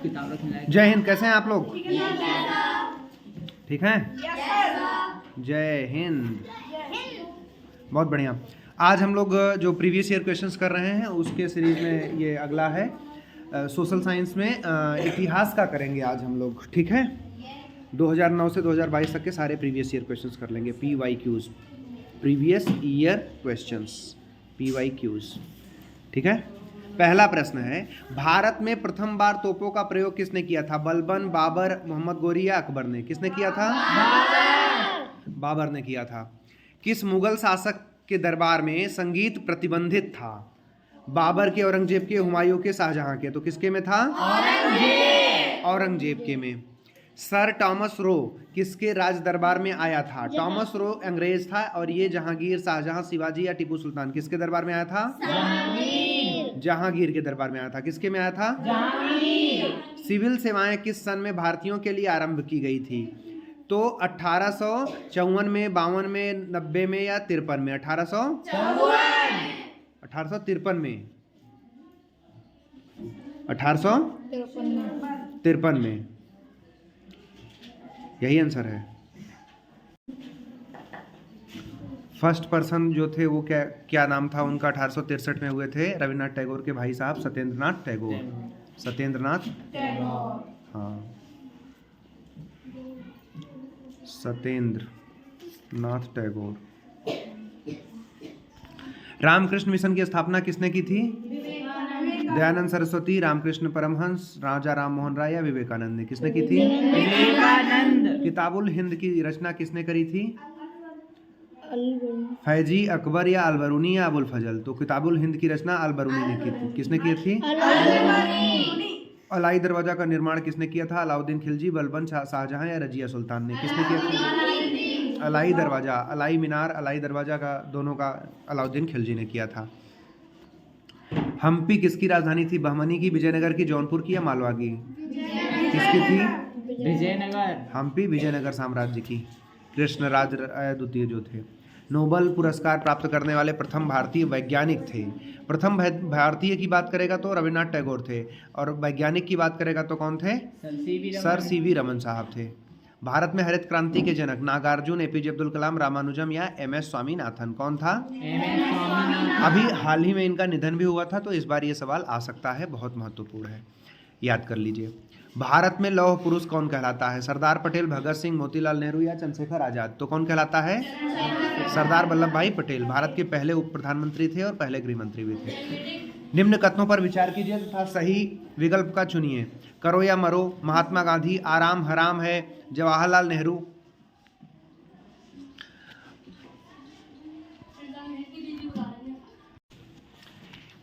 किताब रखने लायक। जय हिंद। कैसे हैं आप लोग? ठीक हैं? जय हिंद। बहुत बढ़िया। आज हम लोग जो प्रीवियस ईयर क्वेश्चंस कर रहे हैं उसके सीरीज में ये अगला है। सोशल साइंस में इतिहास का करेंगे आज हम लोग। ठीक है? 2009 से 2022 तक के सारे प्रीवियस ईयर क्वेश्चंस कर लेंगे। PYQs, previous year questions, PYQs। ठीक है? पहला प्रश्न है, भारत में प्रथम बार तोपों का प्रयोग किसने किया था? बलबन, बाबर, मोहम्मद गोरी या अकबर ने? किसने किया था? बाबर ने किया था। किस मुगल शासक के दरबार में संगीत प्रतिबंधित था? बाबर के, औरंगजेब के, हुमायूं के, शाहजहां के? तो किसके में था? औरंगजेब के में। सर टॉमस रो किसके राज दरबार में आया था? टॉमस रो अंग्रेज था और ये जहांगीर, शाहजहां, शिवाजी या टीपू सुल्तान किसके दरबार में आया था? जहांगीर के दरबार में आया था। किसके में आया था? सिविल सेवाएं किस सन में भारतीयों के लिए आरंभ की गई थी? तो 1854 में, 52 में, 90 में या 53 में? 1853 में। 1853 में। यही आंसर है। फर्स्ट पर्सन जो थे वो क्या नाम था उनका? 1863 में हुए थे। रविन्द्रनाथ टैगोर के भाई साहब सत्येंद्रनाथ टैगोर। सत्येंद्रनाथ, हाँ, सत्येंद्रनाथ टैगोर। रामकृष्ण मिशन की स्थापना किसने की थी? दयानंद सरस्वती, रामकृष्ण परमहंस, राजा राम मोहन राय या विवेकानंद ने? किसने की थी? विवेकानंद। किताबुल हिंद की रचना किसने करी थी? फैजी, अकबर या अलबरूनी या अबुल फजल? तो किताबुल हिंद की रचना अलबरूनी ने की थी। किसने की थी? अलाई दरवाजा का निर्माण किसने किया था? अलाउद्दीन खिलजी, बलबन, शाहजहां या रजिया सुल्तान ने? किसने किया था? अलाई दरवाजा, अलाई मीनार, अलाई दरवाजा का दोनों का अलाउद्दीन खिलजी ने किया था। हम्पी किसकी राजधानी थी? बहमनी की, विजयनगर की, जौनपुर की या मालवा की? किसकी थी? विजयनगर। हम्पी विजयनगर साम्राज्य की। कृष्णराज द्वितीय जो थे। नोबेल पुरस्कार प्राप्त करने वाले प्रथम भारतीय वैज्ञानिक थे। प्रथम भारतीय की बात करेगा तो रविन्द्रनाथ टैगोर थे और वैज्ञानिक की बात करेगा तो कौन थे? सर CV रमन साहब थे। भारत में हरित क्रांति के जनक नागार्जुन, APJ अब्दुल कलाम, रामानुजम या MS स्वामीनाथन? कौन था? अभी हाल ही में इनका निधन भी हुआ था, तो इस बार ये सवाल आ सकता है, बहुत महत्वपूर्ण है, याद कर लीजिए। भारत में लौह पुरुष कौन कहलाता है? सरदार पटेल, भगत सिंह, मोतीलाल नेहरू या चंद्रशेखर आजाद? तो कौन कहलाता है? सरदार वल्लभ भाई पटेल। भारत के पहले उप प्रधानमंत्री थे और पहले गृह मंत्री भी थे। निम्न कथनों पर विचार कीजिए तथा सही विकल्प का चुनिए। करो या मरो, महात्मा गांधी, आराम हराम है, जवाहरलाल नेहरू।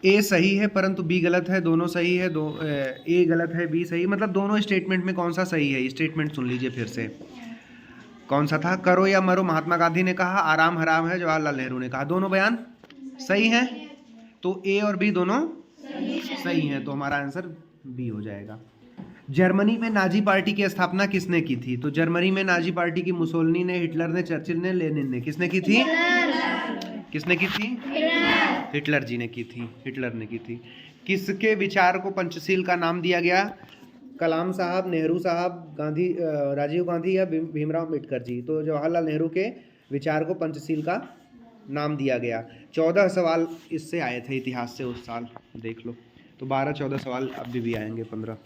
ए सही है परंतु बी गलत है, दोनों सही है, ए गलत है, बी सही। मतलब दोनों स्टेटमेंट में कौन सा सही है? स्टेटमेंट सुन लीजिए फिर से। कौन सा था? करो या मरो महात्मा गांधी ने कहा, आराम हराम है जवाहरलाल नेहरू ने कहा। दोनों बयान सही हैं, तो ए और बी दोनों सही हैं, तो हमारा आंसर बी हो जाएगा। जर्मनी में नाजी पार्टी की स्थापना किसने की थी? तो जर्मनी में नाजी पार्टी की मुसोलिनी ने, हिटलर ने, चर्चिल ने, लेनिन ने? किसने की थी? किसने की थी? हिटलर जी ने की थी। हिटलर ने की थी। किसके विचार को पंचशील का नाम दिया गया? कलाम साहब, नेहरू साहब, गांधी, राजीव गांधी या भीमराव अम्बेडकर जी? तो जवाहरलाल नेहरू के विचार को पंचशील का नाम दिया गया। 14 सवाल इससे आए थे इतिहास से उस साल, देख लो। तो 12-14 सवाल अभी भी आएंगे 15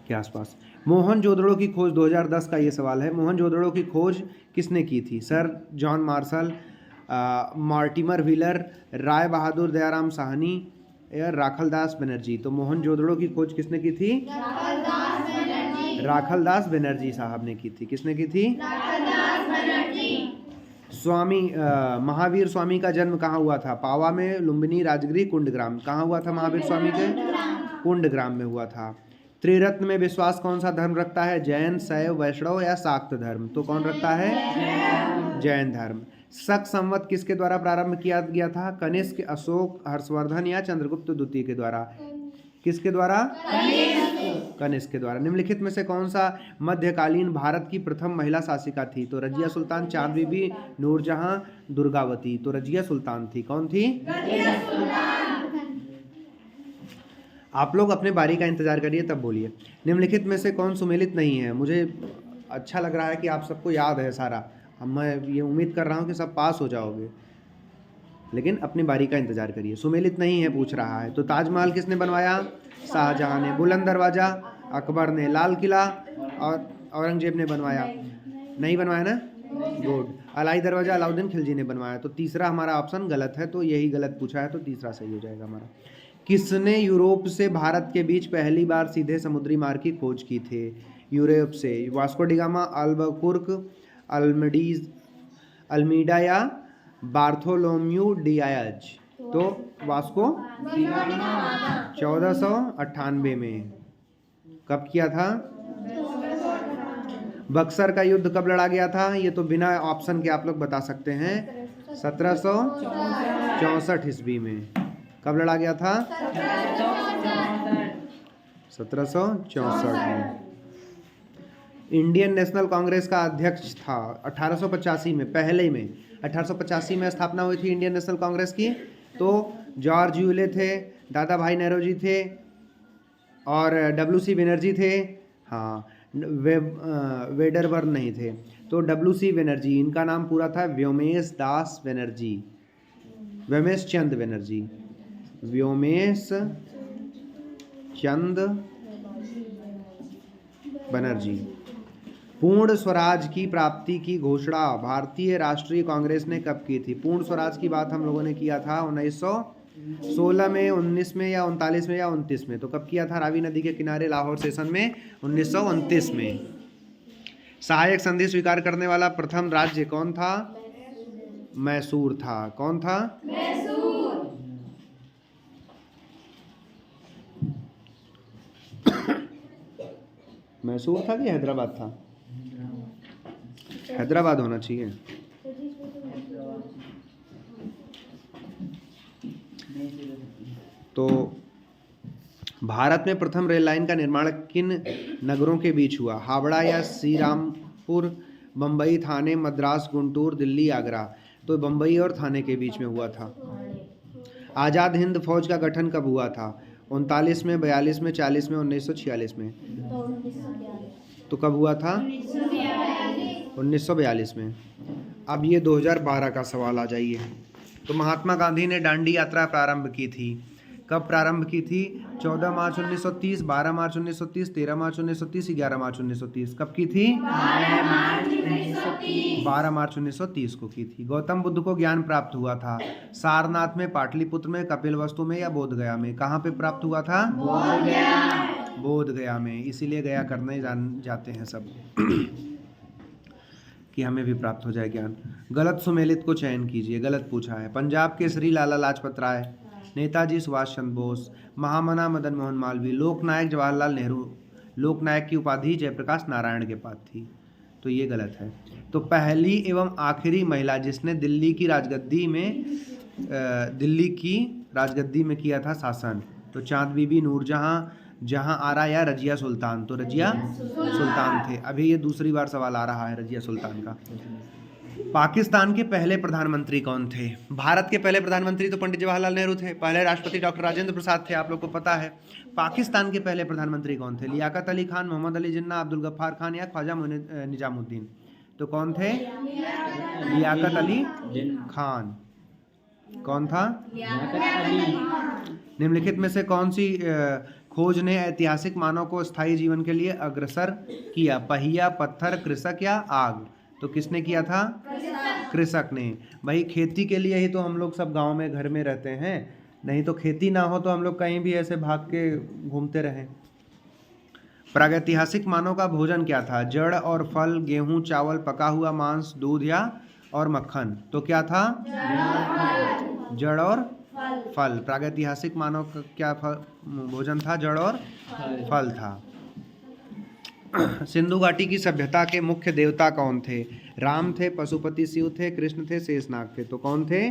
के आसपास। मोहनजोदड़ो की खोज 2010 का ये सवाल है। मोहनजोदड़ो की खोज किसने की थी? Sir John Marshall, Mortimer Wheeler, Rai Bahadur Dayaram Sahni या राखलदास बनर्जी? तो मोहनजोदड़ो की खोज किसने की थी? राखलदास बनर्जी साहब ने की थी। किसने की थी? स्वामी महावीर स्वामी का जन्म कहाँ हुआ था? पावा में, लुम्बिनी, राजगृह, कुंडग्राम? कहाँ हुआ था महावीर स्वामी के? कुंडग्राम में हुआ था। त्रिरत्न में विश्वास कौन सा धर्म रखता है? जैन, शैव, वैष्णव या शाक्त धर्म? तो कौन रखता है? जैन धर्म। शक संवत किसके द्वारा प्रारंभ किया गया था? कनिष्क, अशोक, हर्षवर्धन या चंद्रगुप्त द्वितीय के द्वारा? किसके द्वारा? कनिष्क के द्वारा। निम्नलिखित में से कौन सा मध्यकालीन भारत की प्रथम महिला शासिका थी? तो रजिया सुल्तान, चांद बीबी, नूरजहां, दुर्गावती? तो रजिया सुल्तान थी। कौन थी? आप लोग अपने बारी का इंतजार करिए तब बोलिए। निम्नलिखित में से कौन सुमेलित नहीं है? मुझे अच्छा लग रहा है कि आप सबको याद है सारा। मैं ये उम्मीद कर रहा हूँ कि सब पास हो जाओगे, लेकिन अपनी बारी का इंतजार करिए। सुमेलित नहीं है पूछ रहा है। तो ताजमहल किसने बनवाया? शाहजहां ने। बुलंद दरवाजा अकबर ने। लाल किला और औरंगजेब ने बनवाया? नहीं बनवाया ना, गुड। अलाई दरवाजा अलाउद्दीन खिलजी ने बनवाया। तो तीसरा हमारा ऑप्शन गलत है, तो यही गलत पूछा है, तो तीसरा सही हो जाएगा हमारा। किसने यूरोप से भारत के बीच पहली बार सीधे समुद्री मार्ग की खोज की थी? यूरोप से वास्को डिगामा, अल्बकुर्क, अल्मडीज, अल्मीडा या बार्थोलोम्यू डियाज? तो वास्को 1498 में। कब किया था? बक्सर का युद्ध कब लड़ा गया था? ये तो बिना ऑप्शन के आप लोग बता सकते हैं। 1764 ईस्वी में। कब लड़ा गया था? 1764 में। इंडियन नेशनल कांग्रेस का अध्यक्ष था 1885 में, पहले में 1885 में स्थापना हुई थी इंडियन नेशनल कांग्रेस की। तो जॉर्ज यूले थे, दादा भाई नेहरू थे और WC बनर्जी थे। हाँ, वेडरबर्न नहीं थे। तो WC बनर्जी, इनका नाम पूरा था व्योमेश दास बनर्जी, व्योमेश चंद बनर्जी, व्योमेश चंद बनर्जी। पूर्ण स्वराज की प्राप्ति की घोषणा भारतीय राष्ट्रीय कांग्रेस ने कब की थी? पूर्ण स्वराज की बात हम लोगों ने किया था 1916 में, 19 में या 39 में या 29 में। तो कब किया था? रावी नदी के किनारे लाहौर सेशन में 1929 में। सहायक संधि स्वीकार करने वाला प्रथम राज्य कौन था? मैसूर था। कौन था? मैसूर था कि हैदराबाद था? हैदराबाद होना चाहिए। तो भारत में प्रथम रेल लाइन का निर्माण किन नगरों के बीच हुआ? हावड़ा या श्रीरामपुर, बम्बई, थाने, मद्रास, गुंटूर, दिल्ली, आगरा? तो बम्बई और थाने के बीच में हुआ था। आज़ाद हिंद फौज का गठन कब हुआ था? 39 में, 42 में, 40 में, 1946 में? तो कब हुआ था? 1942 में। अब ये 2012 का सवाल आ जाइए। तो महात्मा गांधी ने दांडी यात्रा प्रारंभ की थी। कब प्रारंभ की थी? 14 मार्च 1930, 12 मार्च 1930, 13 मार्च 1930, 11 मार्च 1930। कब की थी? 12 मार्च 1930 को की थी। गौतम बुद्ध को ज्ञान प्राप्त हुआ था सारनाथ में, पाटलिपुत्र में, कपिलवस्तु में या बोध गया में? कहाँ पे प्राप्त हुआ था? बोध गया में। इसीलिए गया करने जाते हैं सब कि हमें भी प्राप्त हो जाए ज्ञान। गलत सुमेलित को चयन कीजिए। गलत पूछा है। पंजाब के श्री लाला लाजपत राय, नेताजी सुभाष चंद्र बोस, महामना मदन मोहन मालवीय, लोकनायक जवाहरलाल नेहरू। लोकनायक की उपाधि जयप्रकाश नारायण के पास थी, तो ये गलत है। तो पहली एवं आखिरी महिला जिसने दिल्ली की राजगद्दी में किया था शासन, तो चांद बीबी, नूरजहां, जहां आरा या रजिया सुल्तान? तो रजिया सुल्तान थे। अभी ये दूसरी बार सवाल आ रहा है रजिया सुल्तान का। पाकिस्तान के पहले प्रधानमंत्री कौन थे? भारत के पहले प्रधानमंत्री तो पंडित जवाहरलाल नेहरू थे। पहले राष्ट्रपति डॉक्टर राजेंद्र प्रसाद थे, आप लोग को पता है। पाकिस्तान के पहले प्रधानमंत्री कौन थे? लियाकत अली खान, मोहम्मद अली जिन्ना, अब्दुल गफ्फार खान या ख्वाजा निजामुद्दीन? तो कौन थे? लियाकत अली खान। कौन था? निम्नलिखित में से कौन सी खोज ने ऐतिहासिक मानव को स्थायी जीवन के लिए अग्रसर किया? पहिया, पत्थर, कृषक या आग? तो किसने किया था? कृषक ने। भाई खेती के लिए ही तो हम लोग सब गांव में घर में रहते हैं, नहीं तो खेती ना हो तो हम लोग कहीं भी ऐसे भाग के घूमते रहें। प्रागैतिहासिक मानव का भोजन क्या था? जड़ और फल, गेहूं, चावल, पका हुआ मांस, दूध या और मक्खन? तो क्या था? जड़ और फल। प्रागैतिहासिक मानव का क्या भोजन था? जड़ और फल था। सिंधु घाटी की सभ्यता के मुख्य देवता कौन थे? राम थे, पशुपति शिव थे, कृष्ण थे, शेषनाग थे? तो कौन थे?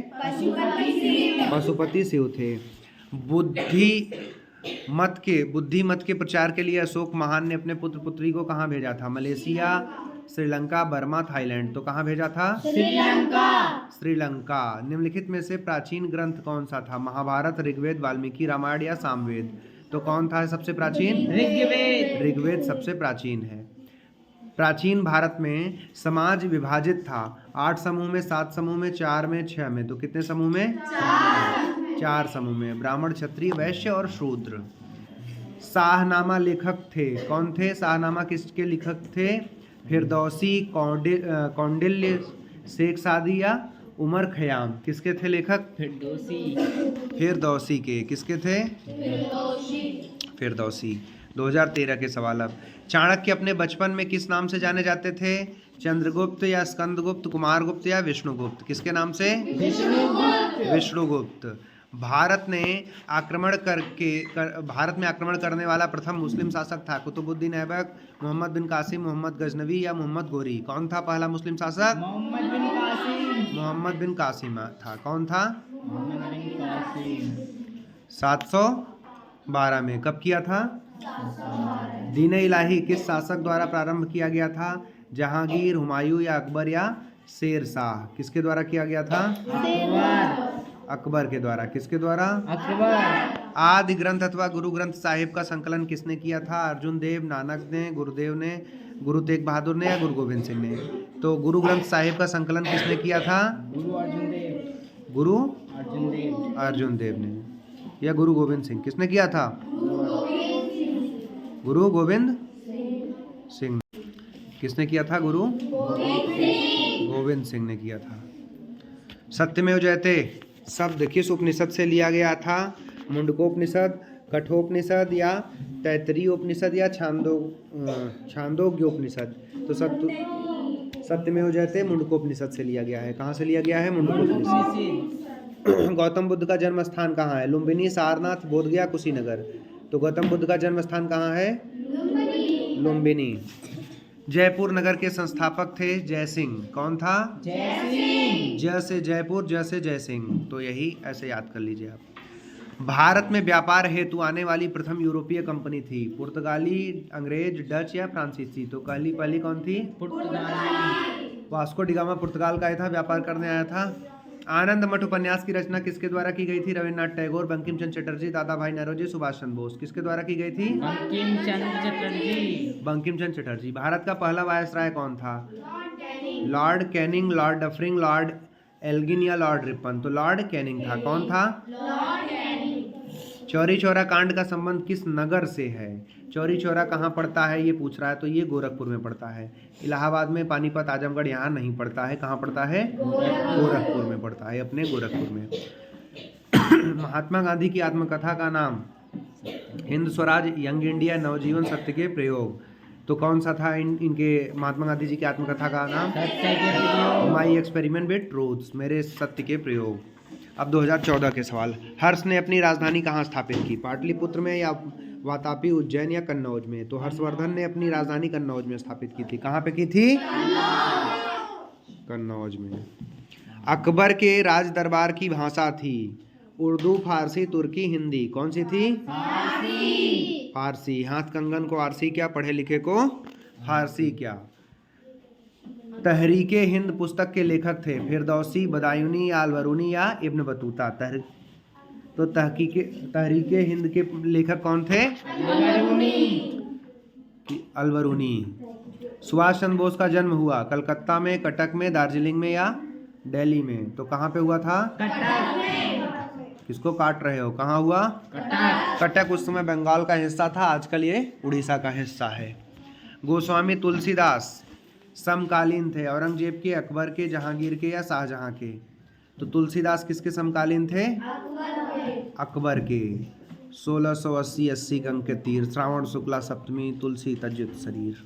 पशुपति शिव थे। बुद्धि मत के प्रचार के लिए अशोक महान ने अपने पुत्र पुत्री को कहाँ भेजा था? Malaysia, Sri Lanka, Burma, Thailand? तो कहाँ भेजा था? श्रीलंका। निम्नलिखित में से प्राचीन ग्रंथ कौन सा था? महाभारत, ऋग्वेद, वाल्मीकि रामायण या सामवेद? तो कौन था सबसे प्राचीन? ऋग्वेद। ऋग्वेद सबसे प्राचीन है। प्राचीन भारत में समाज विभाजित था 8 समूह में, 7 समूह में, 4 में, 6 में। तो कितने समूह में? 4 समूह में। ब्राह्मण, क्षत्रिय, वैश्य और शूद्र। शाहनामा लेखक थे, कौन थे? शाहनामा किसके लेखक थे? फिरदौसी, कौंडिल्य, शेख सादी या उमर खयाम। किसके थे लेखक? फिरदौसी के। किसके थे? फिरदौसी। 2013 के सवाल। अब चाणक्य अपने बचपन में किस नाम से जाने जाते थे? चंद्रगुप्त या स्कंदगुप्त, कुमारगुप्त या विष्णुगुप्त। किसके नाम से? विष्णुगुप्त। भारत में आक्रमण करने वाला प्रथम मुस्लिम शासक था? कुतुबुद्दीन ऐबक, मोहम्मद बिन कासिम, मोहम्मद गजनवी या मोहम्मद गोरी। कौन था पहला मुस्लिम शासक? मोहम्मद बिन कासिम था। कौन था? 712 में। कब किया था? दीन इलाही किस शासक द्वारा प्रारंभ किया गया था? जहांगीर, हुमायूं या अकबर या शेर शाह। किसके द्वारा किया गया था? अकबर के द्वारा। किसके द्वारा? अकबर। आदि ग्रंथ अथवा गुरु ग्रंथ साहिब का संकलन किसने किया था? अर्जुन देव, नानक ने, गुरुदेव ने, गुरु तेग बहादुर ने या गुरु गोविंद सिंह ने। तो गुरु ग्रंथ साहिब का संकलन किसने किया था? गुरु अर्जुन देव ने या गुरु गोविंद सिंह। किसने किया था? गुरु गोविंद सिंह। किसने किया था? गुरु गोविंद सिंह ने किया था। सत्यमेव जयते शब्द किस उपनिषद से लिया गया था? मुंडकोपनिषद, कठोपनिषद या तैत्तरीयोपनिषद या छांदोग्योपनिषद। तो सत्यमेव जयते मुंडकोपनिषद से लिया गया है। कहाँ से लिया गया है? मुंडकोपनिषद। गौतम बुद्ध का जन्म स्थान कहाँ है? लुम्बिनी, सारनाथ, बोधगया, कुशीनगर। तो गौतम बुद्ध का जन्म स्थान कहाँ है? लुम्बिनी। जयपुर नगर के संस्थापक थे जयसिंह। कौन था? जय से जयपुर, जय से जयसिंह। तो यही ऐसे याद कर लीजिए आप। भारत में व्यापार हेतु आने वाली प्रथम यूरोपीय कंपनी थी? पुर्तगाली, अंग्रेज, डच या फ्रांसीसी। तो पहली कौन थी? पुर्तगाली। वास्को डिगामा पुर्तगाल का था, व्यापार करने आया था। आनंद मठ उपन्यास की रचना किसके द्वारा की गई थी? रविन्द्रनाथ टैगोर, बंकिम चंद्र चटर्जी, दादा भाई नौरोजी, सुभाष चंद्र बोस। किसके द्वारा की गई थी? बंकिम चंद्र चटर्जी। भारत का पहला वायसराय कौन था? Lord Canning, Lord Dufferin, Lord Elgin या लॉर्ड रिपन। तो लॉर्ड कैनिंग था। कौन था? चौरी चौरा कांड का संबंध किस नगर से है? चौरी चौरा कहाँ पड़ता है ये पूछ रहा है, तो ये गोरखपुर में पड़ता है। इलाहाबाद में, पानीपत, आजमगढ़ यहाँ नहीं पड़ता है। कहाँ पड़ता है? गोरखपुर में पड़ता है, अपने गोरखपुर में। महात्मा गांधी की आत्मकथा का नाम? हिंद स्वराज, यंग इंडिया, नवजीवन, सत्य के प्रयोग। तो कौन सा था इनके महात्मा गांधी जी की आत्मकथा का नाम? माई एक्सपेरिमेंट विद ट्रूथ्स, मेरे सत्य के प्रयोग। अब 2014 के सवाल। हर्ष ने अपनी राजधानी कहाँ स्थापित की? पाटलिपुत्र में या वातापी, उज्जैन या कन्नौज में। तो हर्षवर्धन ने अपनी राजधानी कन्नौज में स्थापित की थी। कहाँ पे की थी? कन्नौज में। अकबर के राज दरबार की भाषा थी? उर्दू, फारसी, तुर्की, हिंदी। कौन सी थी? फारसी। हाथ कंगन को आरसी क्या, पढ़े लिखे को फारसी क्या। तहरीके हिंद पुस्तक के लेखक थे? फिरदौसी, बदायूनी या अलबरूनी या इब्न बतूता। तो तहरीके हिंद के लेखक कौन थे? अलबरूनी। सुभाष चंद्र बोस का जन्म हुआ कलकत्ता में, कटक में, दार्जिलिंग में या दिल्ली में। तो कहाँ पे हुआ था? किसको काट रहे हो? कहाँ हुआ? कटक उस समय बंगाल का हिस्सा था, आजकल ये उड़ीसा का हिस्सा है। गोस्वामी तुलसीदास समकालीन थे? औरंगजेब के, अकबर के, जहांगीर के या शाहजहां के। तो तुलसीदास किसके समकालीन थे? अकबर के। 1680 के अंक के तीर, श्रावण शुक्ला सप्तमी, तुलसी तजित शरीर।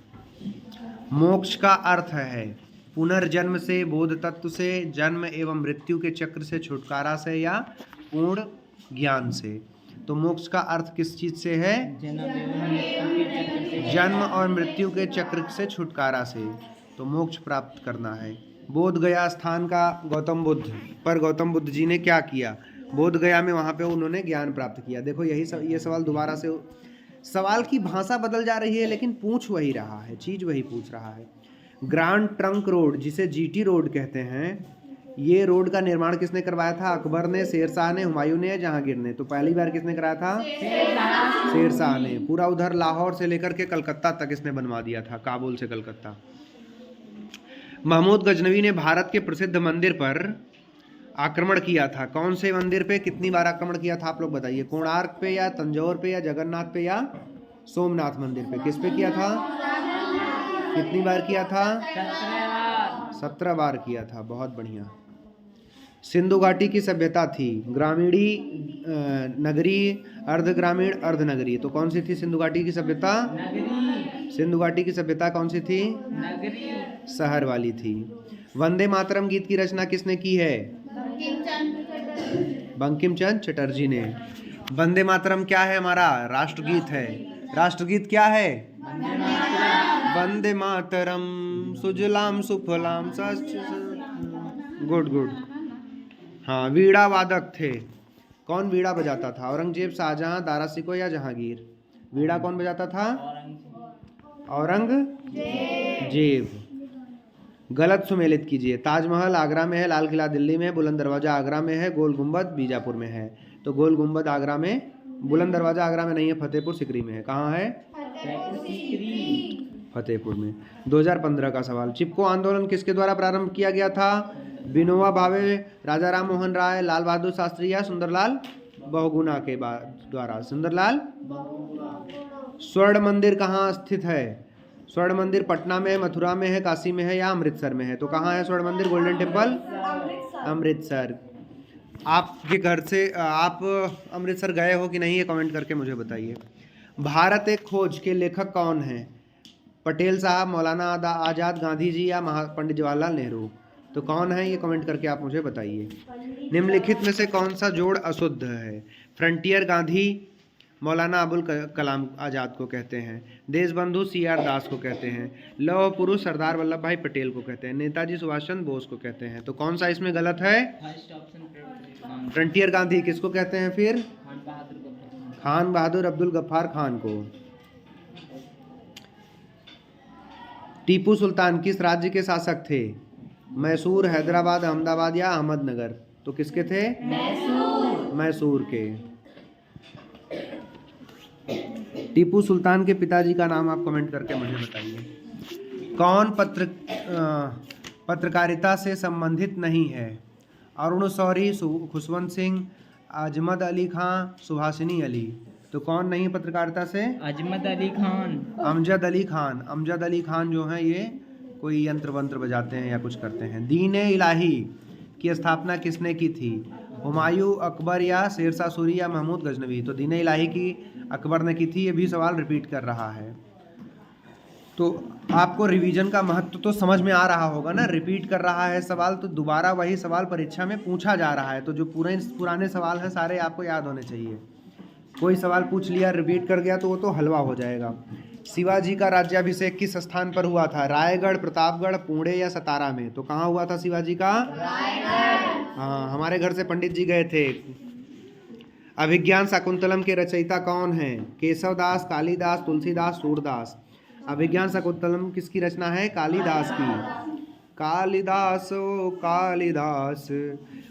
मोक्ष का अर्थ है पुनर्जन्म से, बोध तत्व से, जन्म एवं मृत्यु के चक्र से छुटकारा से या पूर्ण ज्ञान से। तो मोक्ष का अर्थ किस चीज से है? जन्म और मृत्यु के चक्र से छुटकारा से। तो मोक्ष प्राप्त करना है। बोध गया स्थान का गौतम बुद्ध जी ने क्या किया? बोध गया में वहाँ पे उन्होंने ज्ञान प्राप्त किया। देखो ये सवाल दोबारा से, सवाल की भाषा बदल जा रही है लेकिन पूछ वही रहा है, चीज वही पूछ रहा है। ग्रांड ट्रंक रोड जिसे जीटी रोड कहते हैं, ये रोड का निर्माण किसने करवाया था? अकबर ने, शेरशाह ने, हुमायूं ने या जहांगीर ने? तो पहली बार किसने कराया था? शेरशाह ने। पूरा उधर लाहौर से लेकर के कलकत्ता तक इसने बनवा दिया था, काबुल से कलकत्ता। महमूद गजनवी ने भारत के प्रसिद्ध मंदिर पर आक्रमण किया था। कौन से मंदिर पे कितनी बार आक्रमण किया था आप लोग बताइए? कोणार्क पे या तंजौर पे या जगन्नाथ पे या सोमनाथ मंदिर पे? किस पे किया था? कितनी बार किया था? 17 बार किया था। बहुत बढ़िया। सिंधु घाटी की सभ्यता थी ग्रामीणी, नगरीय, अर्धग्रामीण, अर्धनगरीय। तो कौन सी थी सिंधु घाटी की सभ्यता? सिंधु घाटी की सभ्यता कौन सी थी? शहर वाली थी। वंदे मातरम गीत की रचना किसने की है? बंकिम चंद्र चटर्जी ने। वंदे मातरम क्या है? हमारा राष्ट्रगीत है। राष्ट्रगीत क्या है? वंदे मातरम सुजलाम सुफलाम गुड गुड। हाँ, वीणा वादक थे। कौन वीणा बजाता था? औरंगजेब, शाहजहां, दारा सिकोह या जहांगीर? वीणा कौन बजाता था? औरंगजेब। गलत सुमेलित कीजिए। ताजमहल आगरा में है, लाल किला दिल्ली में है, बुलंद दरवाजा आगरा में है, गोल गुंबद बीजापुर में है। तो गोल गुंबद आगरा में, बुलंद दरवाजा आगरा में नहीं है, फतेहपुर सिकरी में है। कहाँ है? फतेहपुर में। 2015 का सवाल। चिपको आंदोलन किसके द्वारा प्रारंभ किया गया था? विनोबा भावे, राजा राम मोहन राय, लाल बहादुर शास्त्री या सुंदरलाल बहुगुणा के द्वारा? सुंदरलाल। स्वर्ण मंदिर कहाँ स्थित है? स्वर्ण मंदिर पटना में है, मथुरा में है, काशी में है या अमृतसर में है? तो कहाँ है स्वर्ण मंदिर? Golden temple Amritsar. आपके घर से आप अमृतसर गए हो कि नहीं, ये कमेंट करके मुझे बताइए। भारत एक खोज के लेखक कौन है? पटेल साहब, मौलाना आज़ाद, गांधी जी या पंडित जवाहरलाल नेहरू? तो कौन है, ये कमेंट करके आप मुझे बताइए। निम्नलिखित में से कौन सा जोड़ अशुद्ध है? फ्रंटियर गांधी मौलाना अबुल कलाम आज़ाद को कहते हैं, देशबंधु CR दास को कहते हैं, लौह पुरुष सरदार वल्लभ भाई पटेल को कहते हैं, नेताजी सुभाष चंद्र बोस को कहते हैं। तो कौन सा इसमें गलत है? फ्रंटियर गांधी किसको कहते हैं फिर? खान बहादुर अब्दुल गफ्फार खान को। टीपू सुल्तान किस राज्य के शासक थे? मैसूर, हैदराबाद, अहमदाबाद या अहमदनगर? तो किसके थे? मैसूर के। टीपू सुल्तान के पिताजी का नाम आप कमेंट करके मुझे बताइए। कौन पत्रकारिता से संबंधित नहीं है? अरुण शौरी, खुशवंत सिंह, अजमत अली खां, सुभाषिनी अली? तो कौन नहीं पत्रकारिता से? अजमत अली खान। अमजद अली खान। अमजद अली खान जो हैं ये कोई यंत्र वंत्र बजाते हैं या कुछ करते हैं। दीन इलाही की स्थापना किसने की थी? हुमायूं, अकबर या शेरशाह सूरी या महमूद गजनवी? तो दीन इलाही की अकबर ने की थी। ये भी सवाल रिपीट कर रहा है। तो आपको रिवीजन का महत्व तो समझ में आ रहा होगा ना। रिपीट कर रहा है सवाल तो दोबारा वही सवाल परीक्षा में पूछा जा रहा है। तो जो पुराने सवाल हैं सारे आपको याद होने चाहिए। कोई सवाल पूछ लिया रिपीट कर गया तो वो तो हलवा हो जाएगा। शिवाजी का राज्याभिषेक किस स्थान पर हुआ था? रायगढ़, प्रतापगढ़, पुणे या सतारा में? तो कहाँ हुआ था शिवाजी का? रायगढ़। हाँ, हमारे घर से पंडित जी गए थे। अभिज्ञान शाकुंतलम के रचयिता कौन है? केशवदास, कालिदास, तुलसीदास, सूरदास? अभिज्ञान शाकुंतलम किसकी रचना है? कालिदास की। कालिदास ओ कालिदास।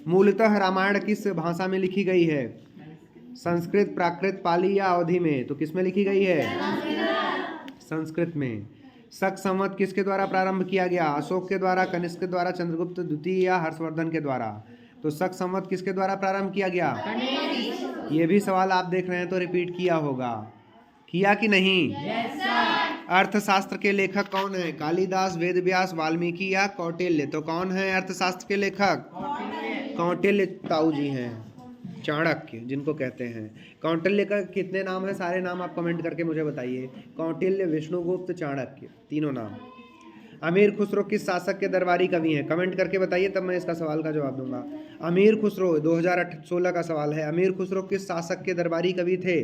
मूलतः रामायण किस भाषा में लिखी गई है? संस्कृत, प्राकृत, पाली या अवधी में? तो किस में लिखी गई है? संस्कृत में। शक संवत किसके द्वारा प्रारंभ किया गया? अशोक के द्वारा, कनिष्क के द्वारा, चंद्रगुप्त द्वितीय या हर्षवर्धन के द्वारा? तो शक संवत किसके द्वारा प्रारंभ किया गया? ये भी सवाल आप देख रहे हैं तो रिपीट किया होगा। किया कि नहीं? अर्थशास्त्र के लेखक कौन है? कालिदास, वेदव्यास, वाल्मीकि या कौटिल्य? तो कौन है अर्थशास्त्र के लेखक? कौटिल्य ताऊ जी हैं। चाणक्य जिनको कहते हैं। कौटिल्य का कितने नाम है? सारे नाम आप कमेंट करके मुझे बताइए। कौटिल्य, विष्णुगुप्त, चाणक्य, तीनों नाम। अमीर खुसरो किस शासक के दरबारी कवि हैं? कमेंट करके बताइए तब मैं इसका सवाल का जवाब दूंगा। अमीर खुसरो 2016 का सवाल है। अमीर खुसरो किस शासक के दरबारी कवि थे?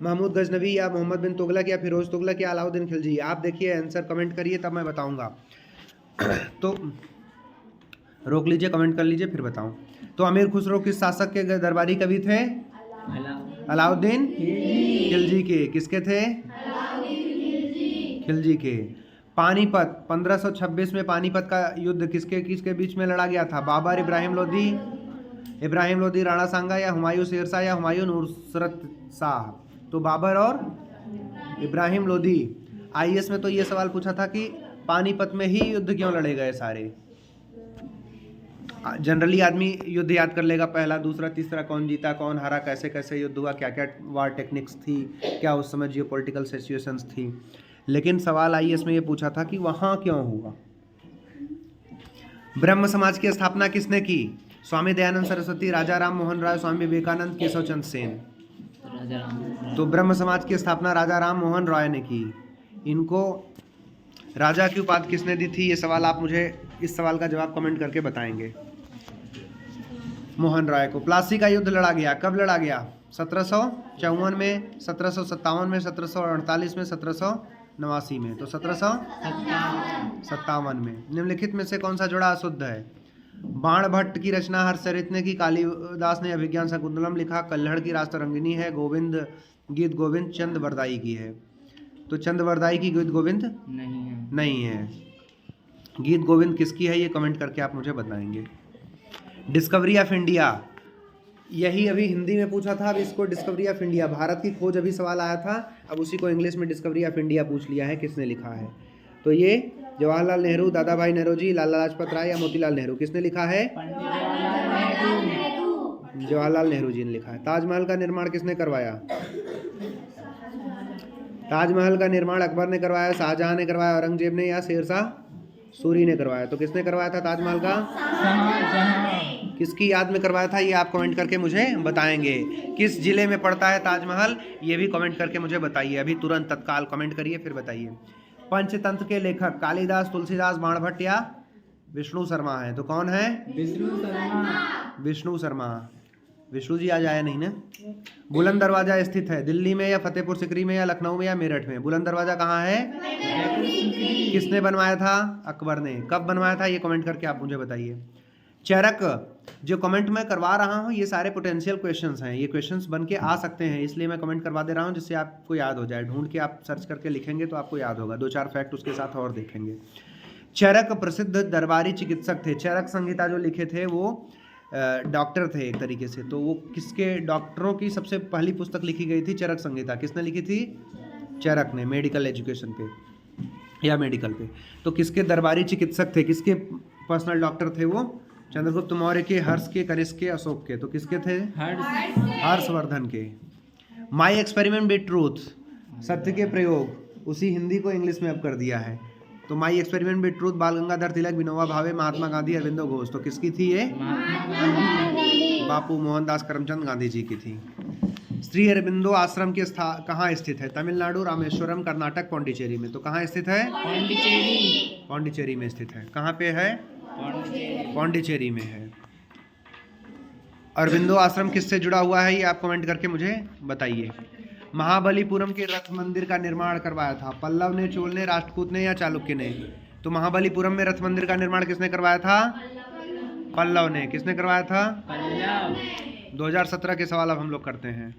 महमूद गजनवी या मोहम्मद बिन तुगलक या फिरोज तुगलक या अलाउद्दीन खिलजी? आप देखिए आंसर कमेंट करिए तब मैं बताऊंगा। तो रोक लीजिए, कमेंट कर लीजिए फिर बताऊं। तो अमीर खुसरो किस शासक के दरबारी कवि थे? अलाउद्दीन खिलजी के। किसके थे? खिलजी के। पानीपत 1526 में पानीपत का युद्ध किसके किसके बीच में लड़ा गया था? बाबर, इब्राहिम लोदी, राणा सांगा या हुमायूं शेरशाह या हुमायूं नुसरत शाह? तो बाबर और इब्राहिम लोदी। आईएएस में तो ये सवाल पूछा था कि पानीपत में ही युद्ध क्यों लड़े गए सारे। जनरली आदमी युद्ध याद कर लेगा, पहला दूसरा तीसरा, कौन जीता कौन हारा, कैसे कैसे युद्ध हुआ, क्या क्या वार टेक्निक्स थी, क्या उस समय जियोपॉलिटिकल सिचुएशंस थी। लेकिन सवाल आईएएस में ये पूछा था कि वहाँ क्यों हुआ। ब्रह्म समाज की स्थापना किसने की? स्वामी दयानंद सरस्वती, राजा राम मोहन राय, स्वामी विवेकानंद, केशव चंद्र सेन? तो ब्रह्म समाज की स्थापना राजा राम मोहन राय ने की। इनको राजा की उपाधि किसने दी थी? ये सवाल आप मुझे इस सवाल का जवाब कमेंट करके बताएंगे। मोहन राय को। प्लासी का युद्ध लड़ा गया, कब लड़ा गया? 1754 में, 1757 में, 1748 में, 1789 में। तो 1757 में। निम्नलिखित में से कौन सा जोड़ा अशुद्ध है? बाण भट्ट की रचना हर्षचरित ने की, कालिदास ने अभिज्ञान शकुंतलम लिखा, कल्हड़ की रास्तरंगिनी है, गीत गोविंद चंद बरदाई की है। तो चंद बरदाई की गीत गोविंद नहीं है। गीत गोविंद किसकी है ये कमेंट करके आप मुझे बताएंगे। डिस्कवरी ऑफ इंडिया, यही अभी हिंदी में पूछा था, अब इसको डिस्कवरी ऑफ इंडिया, भारत की खोज अभी सवाल आया था, अब उसी को इंग्लिश में डिस्कवरी ऑफ इंडिया पूछ लिया है, किसने लिखा है? तो ये जवाहरलाल नेहरू, दादा भाई नौरोजी, लाला लाजपत राय या मोतीलाल नेहरू? किसने लिखा है? जवाहरलाल नेहरू जी ने लिखा है। ताजमहल का निर्माण किसने करवाया? ताजमहल का निर्माण अकबर ने करवाया, शाहजहां ने करवाया, औरंगजेब ने या शेरशाह सूरी ने करवाया? तो किसने करवाया था ताजमहल का? किसकी याद में करवाया था ये आप कमेंट करके मुझे बताएंगे। किस जिले में पड़ता है ताजमहल ये भी कमेंट करके मुझे बताइए, अभी तुरंत तत्काल कमेंट करिए फिर बताइए। पंचतंत्र के लेखक कालिदास, तुलसीदास, बाणभट्ट या विष्णु शर्मा है? तो कौन है? विष्णु शर्मा। विष्णु जी आज आया नहीं ना। बुलंद दरवाजा स्थित है दिल्ली में या फतेहपुर सिकरी में या लखनऊ में या मेरठ में? बुलंद दरवाजा कहाँ है? किसने बनवाया था? अकबर ने। कब बनवाया था ये कमेंट करके आप मुझे बताइए। चरक, जो कमेंट मैं करवा रहा हूँ ये सारे पोटेंशियल क्वेश्चंस हैं, ये क्वेश्चंस बन के आ सकते हैं, इसलिए मैं कमेंट करवा दे रहा हूँ जिससे आपको याद हो जाए। ढूंढ के आप सर्च करके लिखेंगे तो आपको याद होगा, 2-4 फैक्ट उसके साथ और देखेंगे। चरक प्रसिद्ध दरबारी चिकित्सक थे। चरक संहिता जो लिखे थे वो डॉक्टर थे एक तरीके से, तो वो किसके डॉक्टरों की सबसे पहली पुस्तक लिखी गई थी चरक संहिता? किसने लिखी थी? चरक ने, मेडिकल एजुकेशन पे या मेडिकल पे। तो किसके दरबारी चिकित्सक थे, किसके पर्सनल डॉक्टर थे वो? चंद्रगुप्त मौर्य के, हर्ष के, कनिष्क के, अशोक के। तो किसके थे? हर्षवर्धन के। माई एक्सपेरिमेंट विद ट्रूथ, सत्य के प्रयोग, उसी हिंदी को इंग्लिश में अब कर दिया है। तो माई एक्सपेरिमेंट विद ट्रूथ बाल गंगाधर तिलक, विनोबा भावे, महात्मा गांधी, अरविंदो घोष। तो किसकी थी ये? बापू मोहनदास करमचंद गांधी जी की थी। श्री अरविंदो आश्रम के कहाँ स्थित है? तमिलनाडु, रामेश्वरम, कर्नाटक, पौंडीचेरी में। तो कहाँ स्थित है? पौंडीचेरी में स्थित है। कहाँ पे है? पौंडीचेरी में है। अरविंदो आश्रम किससे जुड़ा हुआ है ये आप कमेंट करके मुझे बताइए। महाबलीपुरम के रथ मंदिर का निर्माण करवाया था पल्लव ने, चोल ने, राष्ट्रकूट ने या चालुक्य ने? तो महाबलीपुरम में रथ मंदिर का निर्माण किसने करवाया था? पल्लव ने। किसने करवाया था? 2017 के सवाल अब हम लोग करते हैं,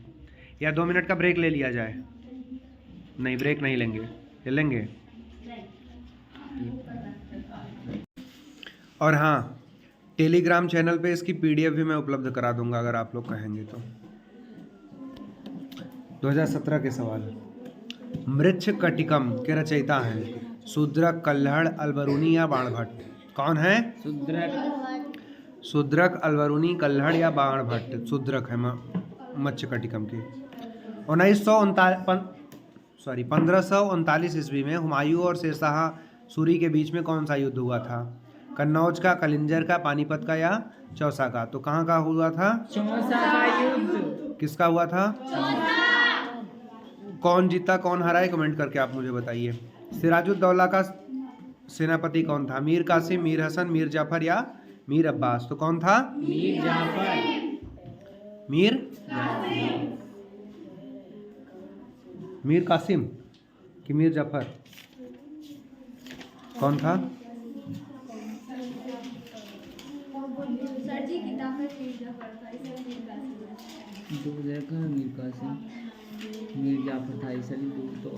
या 2 मिनट का ब्रेक ले लिया जाए? नहीं, ब्रेक नहीं लेंगे, ले लेंगे। और हाँ, टेलीग्राम चैनल पे इसकी पीडीएफ भी मैं उपलब्ध करा दूंगा अगर आप लोग कहेंगे तो। 2017 के सवाल। मृच्छकटिकम के रचयिता हैं शूद्रक, कल्हड़, अलबरूनी या बाणभट्ट? कौन है? शूद्रक, अलबरूनी, कल्हड़ या बाणभट्ट? शूद्रक है मृच्छकटिकम के। 1539 ईस्वी में हुमायूं और शेरशाह सूरी के बीच में कौन सा युद्ध हुआ था? कन्नौज का, कलिंजर का, पानीपत का या चौसा का? तो कहाँ का हुआ था? चौसा का युद्ध। किसका हुआ था? कौन जीता कौन हारा कमेंट करके आप मुझे बताइए। सिराजुद्दौला का सेनापति कौन था? मीर कासिम, मीर हसन, मीर जाफर या मीर अब्बास? तो कौन था? मीर जाफर। मीर कासिम कि मीर जाफर? कौन था? मीर कासिम, मीर जाफर था, इसलिए 2 तो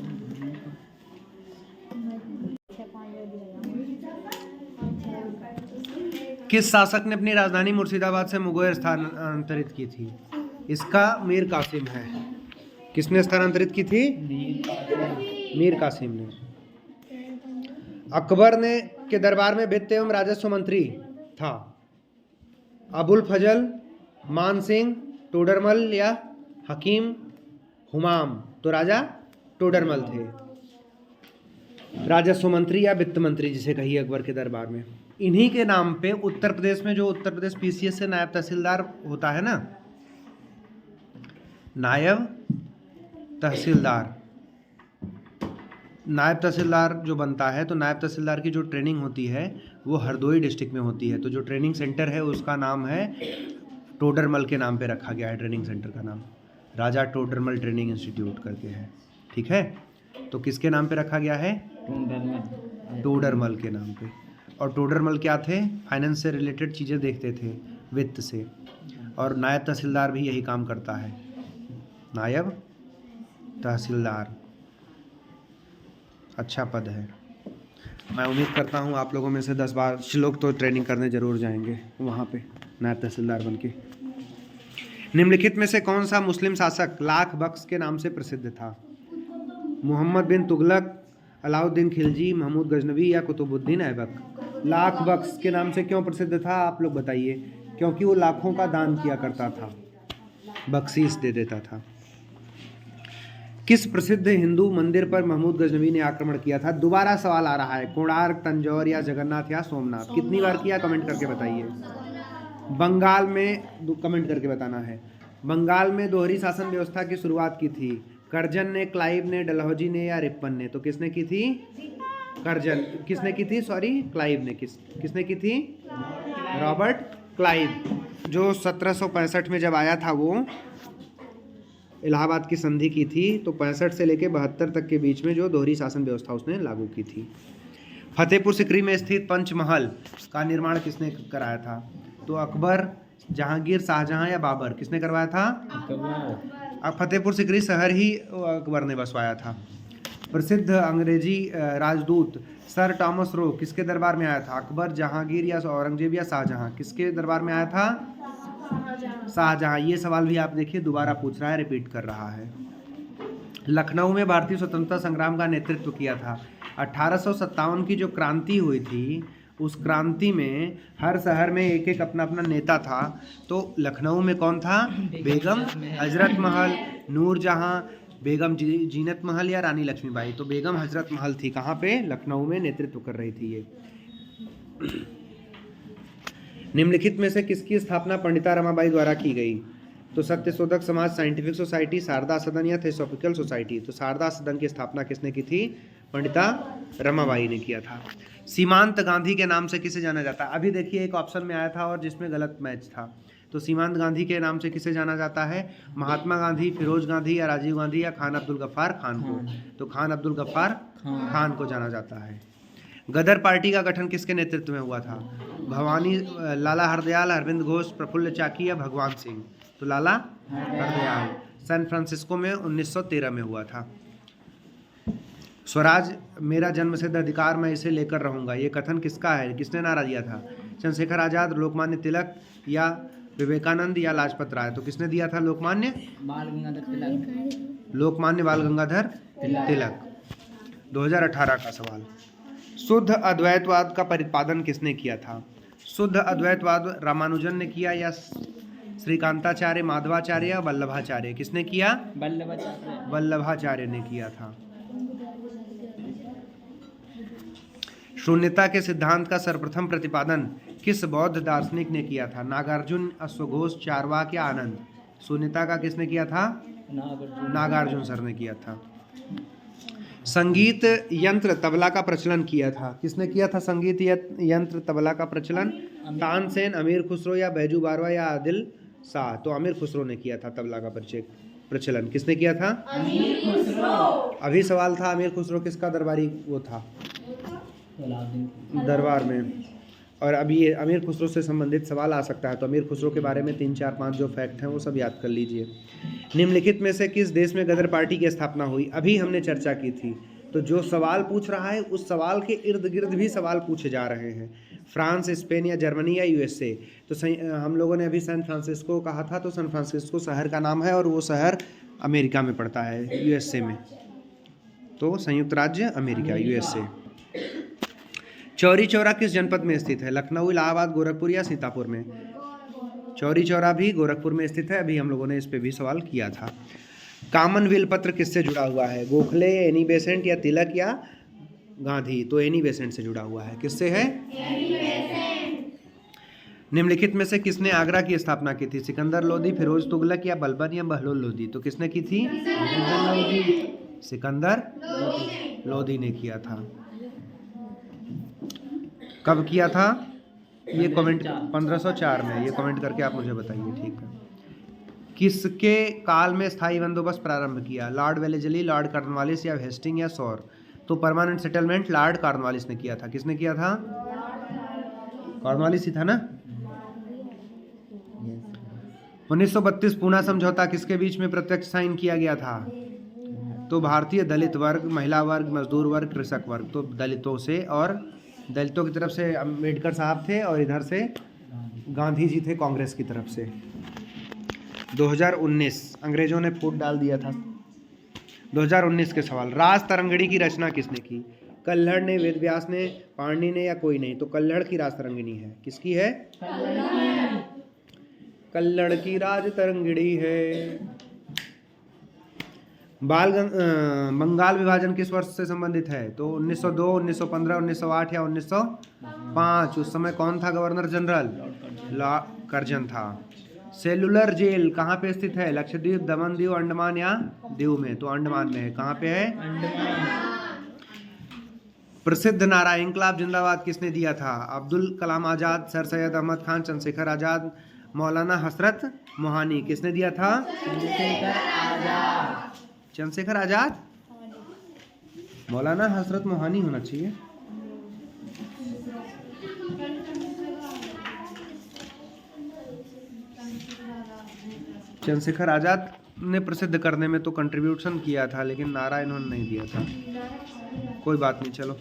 किस शासक ने अपनी राजधानी मुर्शिदाबाद से मुगैर स्थानांतरित की थी? इसका मीर कासिम है। किसने स्थानांतरित की थी? मीर कासिम ने। अकबर ने के दरबार में वित्त एवं राजस्व मंत्री था अबुल फजल, मान सिंह, टोडरमल या हकीम हुमाम? तो राजा टोडरमल थे, राजस्व मंत्री या वित्त मंत्री जिसे कहिए अकबर के दरबार में। इन्हीं के नाम पे उत्तर प्रदेश में जो उत्तर प्रदेश पीसीएस से नायब तहसीलदार होता है ना, नायब तहसीलदार जो बनता है, तो नायब तहसीलदार की जो ट्रेनिंग होती है वो हरदोई डिस्ट्रिक्ट में होती है। तो जो ट्रेनिंग सेंटर है उसका नाम है टोडरमल के नाम पे रखा गया है। ट्रेनिंग सेंटर का नाम राजा टोडरमल ट्रेनिंग इंस्टीट्यूट करके है। ठीक है, तो किसके नाम पे रखा गया है? टोडरमल के नाम पे। और टोडरमल क्या थे? फाइनेंस से रिलेटेड चीज़ें देखते थे, वित्त से। और नायब तहसीलदार भी यही काम करता है, नायब तहसीलदार। अच्छा पद है। मैं उम्मीद करता हूँ आप लोगों में से 10-12 लोग तो ट्रेनिंग करने ज़रूर जाएंगे वहाँ पे नायब तहसीलदार बन के। निम्नलिखित में से कौन सा मुस्लिम शासक लाख बख्श के नाम से प्रसिद्ध था? मोहम्मद बिन तुगलक, अलाउद्दीन खिलजी, महमूद गजनवी या कुतुबुद्दीन ऐबक? लाख बख्श के नाम से क्यों प्रसिद्ध था आप लोग बताइए? क्योंकि वो लाखों का दान किया करता था, बख्शीश दे देता था। किस प्रसिद्ध हिंदू मंदिर पर महमूद गजनवी ने आक्रमण किया था? दोबारा सवाल आ रहा है, कोणार्क, तंजौर या जगन्नाथ या सोमनाथ? कितनी बार किया कमेंट करके बताइए। बंगाल में कमेंट करके बताना है। बंगाल में दोहरी शासन व्यवस्था की शुरुआत की थी कर्जन ने, क्लाइव ने, डलहौजी ने या रिप्पन ने? तो किसने की थी? कर्जन। किसने की थी? सॉरी, क्लाइव ने। किसने की थी? रॉबर्ट क्लाइव, जो 1765 में जब आया था वो इलाहाबाद की संधि की थी, तो 65 से लेकर 72 तक के बीच में जो दोहरी शासन व्यवस्था उसने लागू की थी। फतेहपुर सिकरी में स्थित पंचमहल का निर्माण किसने कराया था? तो अकबर, जहांगीर, शाहजहां या बाबर? किसने करवाया था? अब फतेहपुर सिकरी शहर ही अकबर ने बसवाया था। प्रसिद्ध अंग्रेजी राजदूत सर टॉमस रो किसके दरबार में आया था? अकबर, जहांगीर या औरंगजेब या शाहजहां? किसके दरबार में आया था? शाहजहां। ये सवाल भी आप देखिए दोबारा पूछ रहा है, रिपीट कर रहा है। लखनऊ में भारतीय स्वतंत्रता संग्राम का नेतृत्व किया था। 1857 की जो क्रांति हुई थी, उस क्रांति में हर शहर में एक एक अपना अपना नेता था। तो लखनऊ में कौन था? बेगम हजरत महल, नूरजहां, बेगम जीनत महल या रानी लक्ष्मीबाई? तो बेगम हजरत महल थी। कहाँ पे? लखनऊ में नेतृत्व कर रही थी ये। निम्नलिखित में से किसकी स्थापना पंडिता रमाबाई द्वारा की गई? तो सत्यशोधक समाज, साइंटिफिक सोसाइटी, शारदा सदन या थियोसॉफिकल सोसाइटी? तो शारदा सदन की स्थापना किसने की थी? पंडिता रमाबाई ने किया था। सीमांत गांधी के नाम से किसे जाना जाता है? अभी देखिए एक ऑप्शन में आया था और जिसमें गलत मैच था। तो सीमांत गांधी के नाम से किसे जाना जाता है? महात्मा गांधी, फिरोज गांधी या राजीव गांधी या खान अब्दुल गफ्फार खान को? तो खान अब्दुल गफ्फार खान को जाना जाता है। गदर पार्टी का गठन किसके नेतृत्व में हुआ था? भवानी, लाला हरदयाल, अरविंद घोष, प्रफुल्ल चाकी या भगवान सिंह? तो लाला हरदयाल। सैन फ्रांसिस्को में 1913 में हुआ था। स्वराज मेरा जन्मसिद्ध अधिकार, मैं इसे लेकर रहूंगा, ये कथन किसका है? किसने नारा दिया था? चंद्रशेखर आजाद, लोकमान्य तिलक या विवेकानंद या लाजपत राय? तो किसने दिया था? लोकमान्य बाल गंगाधर तिलक। 2018 का सवाल। शुद्ध अद्वैतवाद का प्रतिपादन किसने किया था? शुद्ध अद्वैतवाद रामानुजन ने किया या श्रीकांताचार्य, माधवाचार्य या वल्लभाचार्य? किसने किया? वल्लभाचार्य ने किया था। शून्यता के सिद्धांत का सर्वप्रथम प्रतिपादन किस बौद्ध दार्शनिक ने किया था? नागार्जुन, अश्वघोष, चारवाक या आनंद? शून्यता का किसने किया था? नागार्जुन सर ने किया था। संगीत यंत्र तबला का प्रचलन किया था। किसने किया था संगीत यंत्र तबला का प्रचलन? तानसेन, अमीर खुसरो या बैजू बारवा या आदिल शाह? तो अमीर खुसरो ने किया था तबला का प्रचलन। किसने किया था? अमीर खुसरो। अभी सवाल था अमीर खुसरो किसका दरबारी वो था दरबार में, और अभी ये अमीर खुसरो से संबंधित सवाल आ सकता है। तो अमीर खुसरो के बारे में 3, 4, 5 जो फैक्ट हैं वो सब याद कर लीजिए। निम्नलिखित में से किस देश में गदर पार्टी की स्थापना हुई? अभी हमने चर्चा की थी तो जो सवाल पूछ रहा है उस सवाल के इर्द गिर्द भी सवाल पूछे जा रहे हैं। फ्रांस, स्पेन या जर्मनी या यूएसए। तो हम लोगों ने अभी सैन फ्रांसिस्को कहा था, तो सैन फ्रांसिस्को शहर का नाम है और वो शहर अमेरिका में पड़ता है, यूएसए में। तो संयुक्त राज्य अमेरिका, यूएसए। चौरी चौरा किस जनपद में स्थित है? लखनऊ, इलाहाबाद, गोरखपुर या सीतापुर में? चौरी चौरा भी गोरखपुर में स्थित है। अभी हम लोगों ने इस पे भी सवाल किया था। कॉमनवेल्थ पत्र किससे जुड़ा हुआ है? गोखले, एनी बेसेंट या तिलक या गांधी? तो एनी बेसेंट से जुड़ा हुआ है। किससे है? निम्नलिखित में से किसने आगरा की स्थापना की थी? सिकंदर लोदी, फिरोज तुगलक या बलबन या बहलोल लोदी? तो किसने की थी? सिकंदर लोदी ने किया था। कब किया था? ये कमेंट 1504 में। ये कमेंट करके आप मुझे बताइए, ठीक है। किसके काल में स्थायी बंदोबस्त प्रारंभ किया? लॉर्ड वेलेस्ली, लॉर्ड कॉर्नवालिस या हेस्टिंग या सौर? तो परमानेंट सेटलमेंट लॉर्ड कॉर्नवालिस ने किया था। किसने किया था? कॉर्नवालिस ही था ना। 1932 पूना समझौता किसके बीच में प्रत्यक्ष साइन किया गया था? तो भारतीय दलित वर्ग, महिला वर्ग, मजदूर वर्ग, कृषक वर्ग। तो दलितों से, और दलितों की तरफ से अम्बेडकर साहब थे और इधर से गांधी जी थे कांग्रेस की तरफ से। 2019 अंग्रेजों ने फूट डाल दिया था। 2019 के सवाल। रास तरंगिणी की रचना किसने की? कल्हड़ ने, वेदव्यास ने, पाणिनि ने या कोई नहीं? तो कल्हड़ की रास तरंगिणी है। किसकी है? कल्हड़ की राज तरंगिणी है। बंगाल विभाजन किस वर्ष से संबंधित है? तो 1902, 1915, 1908 या 1905? उस समय कौन था गवर्नर जनरल? लॉर्ड कर्जन था। सेलुलर जेल कहाँ पे स्थित है? लक्षद्वीप, दमन दीव, अंडमान या दीव में? तो अंडमान में है। कहाँ पे है? प्रसिद्ध नारा इंकलाब जिंदाबाद किसने दिया था? अब्दुल कलाम आजाद, सर सैयद अहमद खान, चंद्रशेखर आजाद, मौलाना हसरत मोहानी? किसने दिया था? चंद्रशेखर आजाद। मौलाना हसरत मोहानी होना चाहिए। चंद्रशेखर आजाद ने प्रसिद्ध करने में तो कंट्रीब्यूशन किया था, लेकिन नारा इन्होंने नहीं दिया था। कोई बात नहीं, चलो।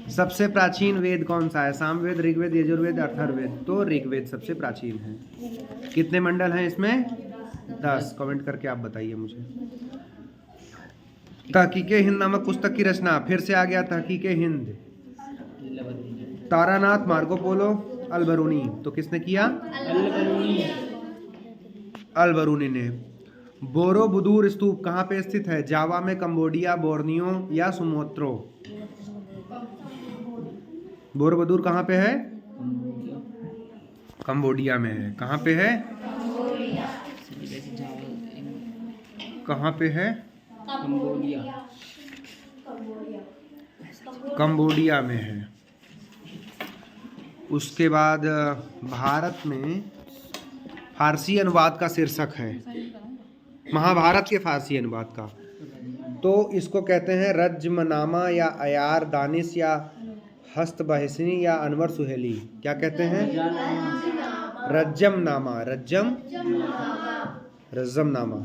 सबसे प्राचीन वेद कौन सा है? सामवेद, ऋग्वेद, यजुर्वेद, अथर्ववेद? तो ऋग्वेद सबसे प्राचीन है। कितने मंडल हैं इसमें? 10। कमेंट करके आप बताइए मुझे। तहकीके हिंद नामक पुस्तक की रचना, फिर से आ गया Tahqiq-e Hind. Taranath, Marco Polo, Al-Biruni? तो किसने किया? अल-बरूनी ने। बोरोबुदुर स्तूप कहाँ पे स्थित है? जावा में, कंबोडिया, बोर्नियो या सुमोत्रो? बोरोबुदुर कहाँ पे है? कंबोडिया में है। कहाँ पे है? कहाँ पे है? कंबोडिया में है। उसके बाद भारत में फारसी अनुवाद का शीर्षक है, महाभारत के फारसी अनुवाद का। तो इसको कहते हैं रज्मनामा या अयार दानिश या हस्त बहसनी या अनवर सुहेली? क्या कहते हैं? रज्जमनामा। रज्जमनामा।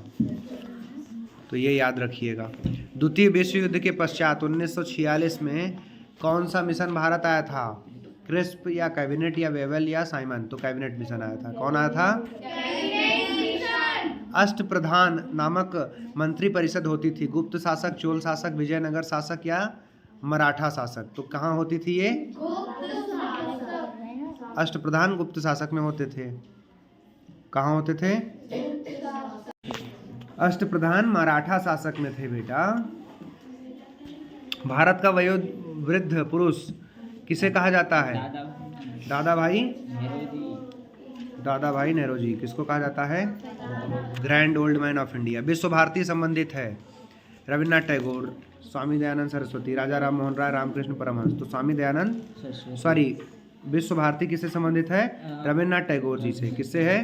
तो ये याद रखिएगा। द्वितीय विश्व युद्ध के पश्चात 1946 में कौन सा मिशन भारत आया था? क्रिस्प या कैबिनेट या वेवेल या साइमन? तो कैबिनेट मिशन आया था। कौन आया था? अष्टप्रधान नामक मंत्री परिषद होती थी। गुप्त शासक, चोल शासक, विजयनगर शासक या मराठा शासक? तो कहाँ होती थी ये? अष्टप्रधान गुप्त शासक में होते थे। कहाँ होते थे? अष्टप्रधान मराठा शासक में थे बेटा। भारत का वयोवृद्ध पुरुष किसे कहा जाता है? दादा भाई नेहरू। किसको कहा जाता है? Grand old man of India. विश्व भारती संबंधित है रविन्द्रनाथ टैगोर, स्वामी दयानंद सरस्वती, राजा राम मोहन राय, रामकृष्ण परमहंस? तो स्वामी दयानंद विश्व भारती किससे संबंधित है? रविन्द्रनाथ टैगोर जी से। किससे है?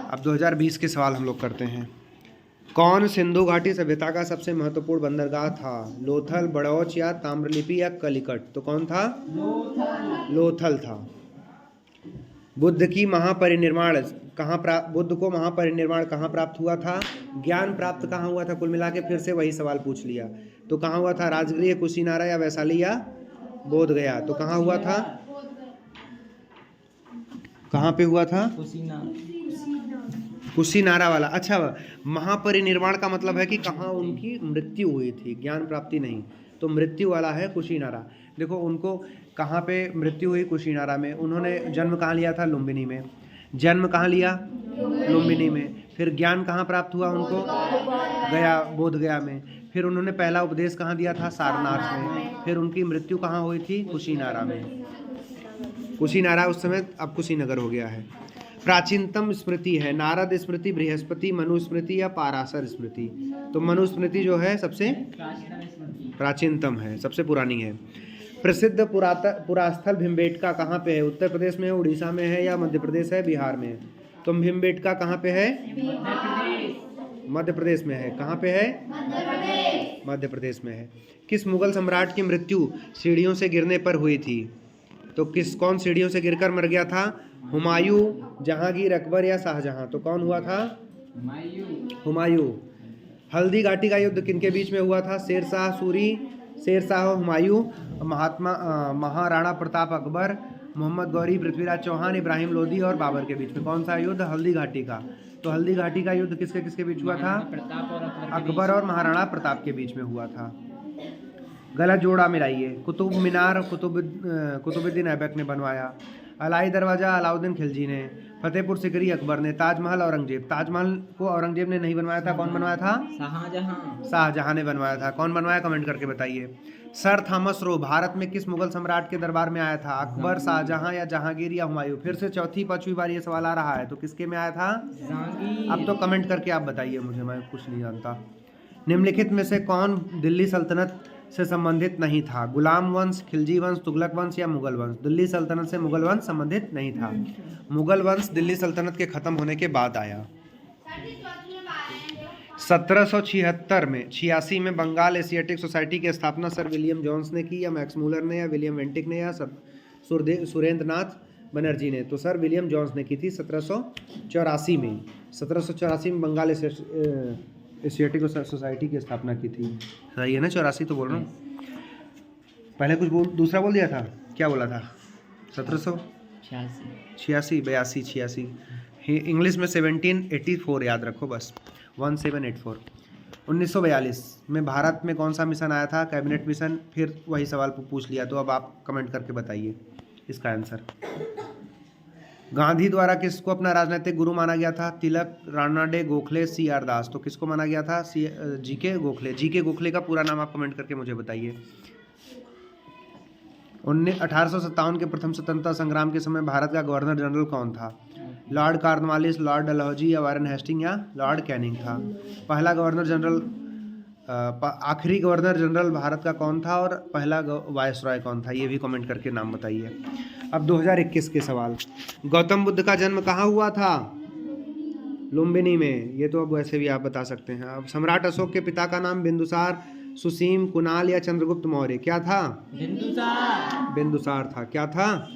अब 2020 के सवाल हम लोग करते हैं। कौन सिंधु घाटी सभ्यता का सबसे महत्वपूर्ण बंदरगाह था? लोथल, बड़ौच या ताम्रलिप्ति या कलिकट? तो कौन था? लोथल था। बुद्ध की महापरिनिर्वाण बुद्ध को महापरिनिर्वाण कहाँ प्राप्त हुआ था, ज्ञान प्राप्त कहाँ हुआ था, कुल मिला के फिर से वही सवाल पूछ लिया। तो कहाँ हुआ था, राजगृह, कुशीनारा या वैशाली या बोध गया। तो कहाँ हुआ था, कहाँ पे हुआ था, कुशीनारा वाला। अच्छा, महापरिनिर्वाण का मतलब है कि कहाँ उनकी मृत्यु हुई थी, ज्ञान प्राप्ति नहीं। तो मृत्यु वाला है कुशीनारा। देखो उनको कहाँ पे मृत्यु हुई, कुशीनारा में। उन्होंने जन्म कहाँ लिया था, लुम्बिनी में। जन्म कहाँ लिया, लुम्बिनी में। फिर ज्ञान कहाँ प्राप्त हुआ उनको, गया, बोध गया में। फिर उन्होंने पहला उपदेश कहाँ दिया था, सारनाथ में। फिर उनकी मृत्यु कहाँ हुई थी, कुशीनारा में। कुशीनारा उस समय अब कुशीनगर हो गया है। प्राचीनतम स्मृति है नारद स्मृति, बृहस्पति, मनु स्मृति या पाराशर स्मृति। तो मनु स्मृति जो है सबसे प्राचीनतम है, सबसे पुरानी है। प्रसिद्ध पुरास्थल भीमबेटका कहाँ पे है, उत्तर प्रदेश में है, उड़ीसा में है या मध्य प्रदेश है, बिहार में है। तो भीमबेटका कहाँ पे है, मध्य प्रदेश में है। कहाँ पे है, मध्य प्रदेश में है। किस मुगल सम्राट की मृत्यु सीढ़ियों से गिरने पर हुई थी। तो कौन सीढ़ियों से गिरकर मर गया था, हुमायूं, जहांगीर, अकबर या शाहजहां। तो कौन हुआ था, हुमायूं। हल्दी घाटी का युद्ध किनके बीच में हुआ था, शेरशाह सूरी, शेरशाह हुमायूं, महाराणा प्रताप अकबर, मोहम्मद गौरी, पृथ्वीराज चौहान, इब्राहिम लोदी और बाबर के बीच में। कौन सा युद्ध, हल्दी घाटी का। तो हल्दी घाटी का युद्ध किसके किसके बीच हुआ था, अकबर और महाराणा प्रताप के बीच में हुआ था। गलत जोड़ा मिलाइए। कुतुब मीनार कुतुबुद्दीन ऐबक ने बनवाया। अलाई दरवाज़ा अलाउद्दीन खिलजी ने। फतेहपुर सिकरी अकबर ने। ताजमहल औरंगजेब। ताजमहल को औरंगजेब ने नहीं बनवाया था, कौन बनवाया था, शाहजहां ने बनवाया था। कौन बनवाया, कमेंट करके बताइए। सर थॉमस रो भारत में किस मुगल सम्राट के दरबार में आया था, अकबर, शाहजहां या जहांगीर या हुमायूं। फिर से चौथी पांचवी बार ये सवाल आ रहा है, तो किसके में आया था, अब तो कमेंट करके आप बताइए मुझे, मैं कुछ नहीं जानता। निम्नलिखित में से कौन दिल्ली सल्तनत से संबंधित नहीं था, गुलाम वंश, खिलजी वंश, तुगलक वंश या मुगल वंश। दिल्ली सल्तनत से मुगल वंश संबंधित नहीं था। मुगल वंश दिल्ली सल्तनत के खत्म होने के बाद आया। 1776 में 86 में बंगाल एशियाटिक सोसाइटी की स्थापना सर विलियम जोन्स ने की या मैक्स मूलर ने या विलियम वेंटिक ने या सुरेंद्र नाथ बनर्जी ने। तो सर विलियम जोन्स ने की थी 1784 में। 1784 में बंगाल एशियाटिक सोसाइटी की स्थापना की थी। सही है ना, 84 तो बोल रहा हूँ। पहले कुछ दूसरा बोल दिया था, क्या बोला था, 1786, 82, 86। इंग्लिश में 1784 याद रखो बस, 1784। 1942 में भारत में कौन सा मिशन आया था, कैबिनेट मिशन। फिर वही सवाल पूछ लिया, तो अब आप कमेंट करके बताइए इसका आंसर। गांधी द्वारा किसको अपना राजनीतिक गुरु माना गया था, तिलक, राणाडे, गोखले, CR दास। तो किसको माना गया था, GK गोखले। GK गोखले का पूरा नाम आप कमेंट करके मुझे बताइए। 1857 के प्रथम स्वतंत्रता संग्राम के समय भारत का गवर्नर जनरल कौन था, लॉर्ड कॉर्नवालिस, लॉर्ड डलहौजी या वारेन हेस्टिंग या लॉर्ड कैनिंग था। पहला गवर्नर जनरल, आखिरी गवर्नर जनरल भारत का कौन था और पहला वायसरॉय कौन था, ये भी कमेंट करके नाम बताइए। अब 2021 के सवाल। गौतम बुद्ध का जन्म कहाँ हुआ था, लुम्बिनी में। ये तो अब वैसे भी आप बता सकते हैं। अब सम्राट अशोक के पिता का नाम बिंदुसार, सुसीम, कुणाल या चंद्रगुप्त मौर्य। क्या था, बिंदुसार था। क्या था,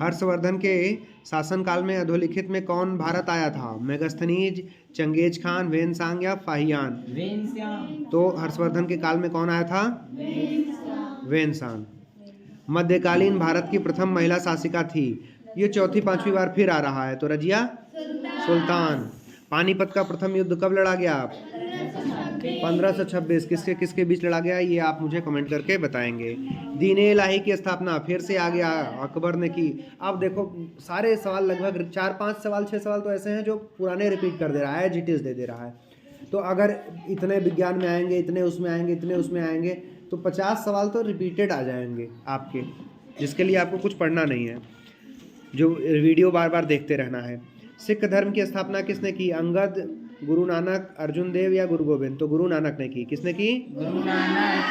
हर्षवर्धन के शासनकाल में अधोलिखित में कौन भारत आया था, मेगस्थनीज, चंगेज खान, वेनसांग या फाहियान। तो हर्षवर्धन के काल में कौन आया था, वेनसांग। मध्यकालीन भारत की प्रथम महिला शासिका थी, ये चौथी पांचवी बार फिर आ रहा है, तो रजिया सुल्तान। पानीपत का प्रथम युद्ध कब लड़ा गया, 1526। किसके किसके बीच लड़ा गया, ये आप मुझे कमेंट करके बताएंगे। दीन-ए इलाही की स्थापना फिर से आ गया, अकबर ने की। अब देखो सारे सवाल लगभग 4-5 सवाल 6 सवाल तो ऐसे हैं जो पुराने रिपीट कर दे रहा है, जिटिस दे दे रहा है। तो अगर इतने विज्ञान में आएंगे, इतने उसमें आएंगे, इतने उसमें आएंगे, तो 50 सवाल तो रिपीटेड आ जाएंगे आपके, जिसके लिए आपको कुछ पढ़ना नहीं है, जो वीडियो बार बार देखते रहना है। सिख धर्म की स्थापना किसने की, अंगद, गुरु नानक, अर्जुन देव या गुरु गोविंद। तो गुरु नानक ने की। किसने की, गुरु नानक।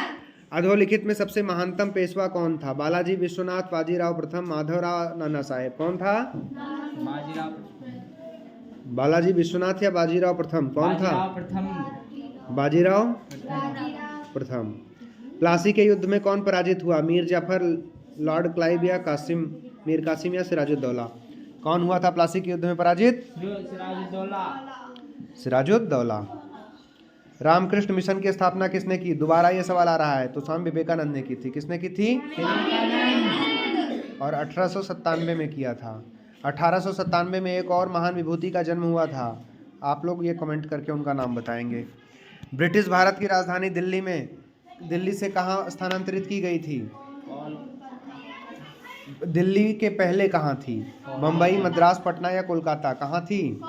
अधोलिखित में सबसे महानतम पेशवा कौन था, बालाजी विश्वनाथ, बाजीराव प्रथम, माधवराव नाना साहेब। कौन था, बालाजी विश्वनाथ या बाजीराव प्रथम, कौन था, बाजीराव प्रथम। प्लासी के युद्ध में कौन पराजित हुआ, मीर जाफर, लॉर्ड क्लाइव या मीर कासिम या सिराजुद्दौला। कौन हुआ था प्लासी के युद्ध में पराजित? सिराजुद्दौला। रामकृष्ण मिशन की स्थापना किसने की? दोबारा ये सवाल आ रहा है, तो स्वामी विवेकानंद ने की थी। किसने की थी? और 1897 में किया था। 1897 में एक और महान विभूति का जन्म हुआ था, आप लोग ये कमेंट करके उनका नाम बताएंगे। ब्रिटिश भारत की राजधानी दिल्ली से कहाँ स्थानांतरित की गई थी? दिल्ली के पहले कहाँ थी? मुंबई, मद्रास, पटना या कोलकाता? कहाँ थी?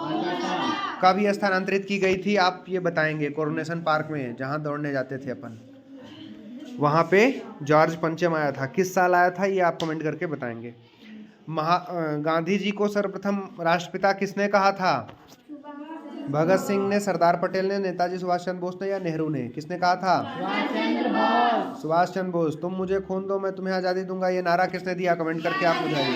कब ये स्थानांतरित की गई थी आप ये बताएंगे? कोरोनेशन पार्क में, जहाँ दौड़ने जाते थे अपन, वहाँ पे जॉर्ज पंचम आया था। किस साल आया था ये आप कमेंट करके बताएंगे। गांधी जी को सर्वप्रथम राष्ट्रपिता किसने कहा था? भगत सिंह ने, सरदार पटेल ने, नेताजी सुभाष चंद्र बोस ने या नेहरू ने? किसने कहा था? सुभाष चंद्र बोस। तुम मुझे खून दो मैं तुम्हें आज़ादी दूंगा, ये नारा किसने दिया? कमेंट करके आप बुझाइए।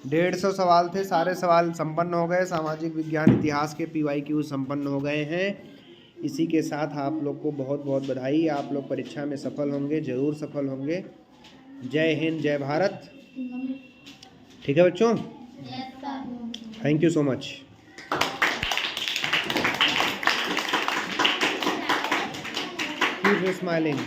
150 सवाल थे, सारे सवाल संपन्न हो गए। सामाजिक विज्ञान इतिहास के PYQ संपन्न हो गए हैं। इसी के साथ आप लोग को बहुत बहुत बधाई। आप लोग परीक्षा में सफल होंगे, जरूर सफल होंगे। जय हिंद, जय भारत। ठीक है बच्चों, thank you so much. Keep smiling.